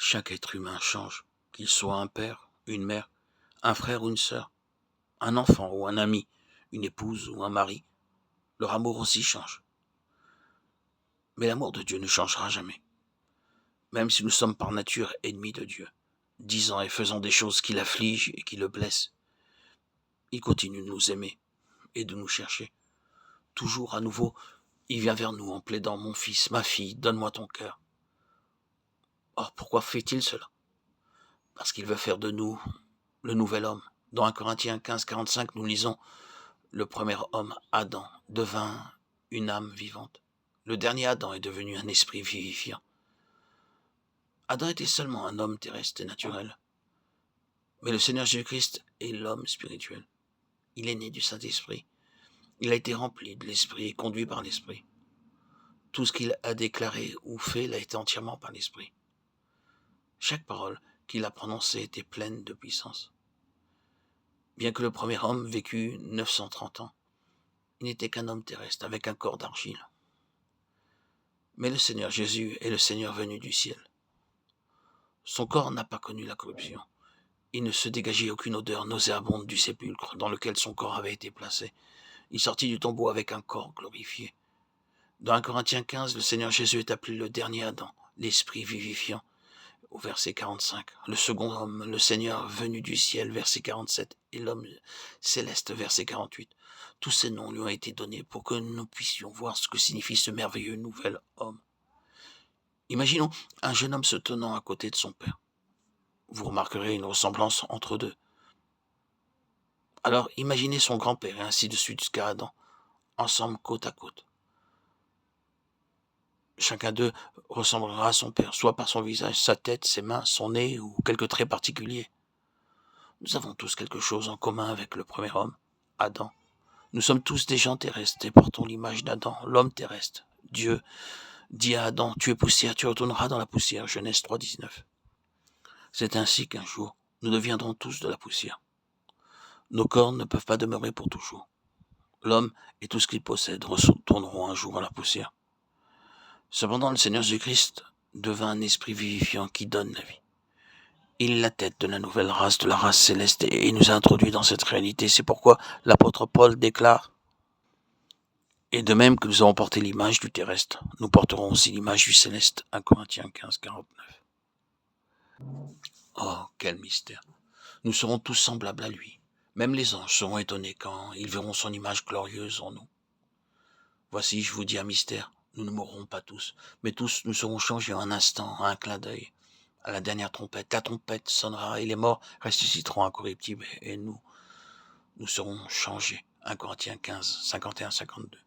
Chaque être humain change, qu'il soit un père, une mère, un frère ou une sœur, un enfant ou un ami, une épouse ou un mari. Leur amour aussi change. Mais l'amour de Dieu ne changera jamais, même si nous sommes par nature ennemis de Dieu, disant et faisant des choses qui l'affligent et qui le blessent. Il continue de nous aimer et de nous chercher. Toujours à nouveau, il vient vers nous en plaidant « Mon fils, ma fille, donne-moi ton cœur ». Or, pourquoi fait-il cela? Parce qu'il veut faire de nous le nouvel homme. Dans 1 Corinthiens 15, 45, nous lisons « Le premier homme, Adam, devint une âme vivante. Le dernier Adam est devenu un esprit vivifiant. » Adam était seulement un homme terrestre et naturel. Mais le Seigneur Jésus-Christ est l'homme spirituel. Il est né du Saint-Esprit. Il a été rempli de l'Esprit et conduit par l'Esprit. Tout ce qu'il a déclaré ou fait l'a été entièrement par l'Esprit. Chaque parole qu'il a prononcée était pleine de puissance. Bien que le premier homme vécut 930 ans, il n'était qu'un homme terrestre avec un corps d'argile. Mais le Seigneur Jésus est le Seigneur venu du ciel. Son corps n'a pas connu la corruption. Il ne se dégageait aucune odeur nauséabonde du sépulcre dans lequel son corps avait été placé. Il sortit du tombeau avec un corps glorifié. Dans 1 Corinthiens 15, le Seigneur Jésus est appelé le dernier Adam, l'Esprit vivifiant, au verset 45. Le second homme, le Seigneur venu du ciel, verset 47, et l'homme céleste, verset 48. Tous ces noms lui ont été donnés pour que nous puissions voir ce que signifie ce merveilleux nouvel homme. Imaginons un jeune homme se tenant à côté de son père. Vous remarquerez une ressemblance entre eux deux. Alors imaginez son grand-père et ainsi de suite jusqu'à Adam, ensemble côte à côte. Chacun d'eux ressemblera à son père, soit par son visage, sa tête, ses mains, son nez ou quelques traits particuliers. Nous avons tous quelque chose en commun avec le premier homme, Adam. Nous sommes tous des gens terrestres et portons l'image d'Adam, l'homme terrestre. Dieu dit à Adam, tu es poussière, tu retourneras dans la poussière. Genèse 3, 19. C'est ainsi qu'un jour, nous deviendrons tous de la poussière. Nos corps ne peuvent pas demeurer pour toujours. L'homme et tout ce qu'il possède retourneront un jour à la poussière. Cependant, le Seigneur Jésus-Christ devint un esprit vivifiant qui donne la vie. Il est la tête de la nouvelle race, de la race céleste, et il nous a introduits dans cette réalité. C'est pourquoi l'apôtre Paul déclare « Et de même que nous avons porté l'image du terrestre, nous porterons aussi l'image du céleste. » 1 Corinthiens 15, 49. Oh, quel mystère! Nous serons tous semblables à lui. Même les anges seront étonnés quand ils verront son image glorieuse en nous. Voici, je vous dis un mystère, nous ne mourrons pas tous, mais tous nous serons changés en un instant, à un clin d'œil. À la dernière trompette, la trompette sonnera et les morts ressusciteront incorruptibles et nous serons changés. 1 Corinthiens 15, 51, 52.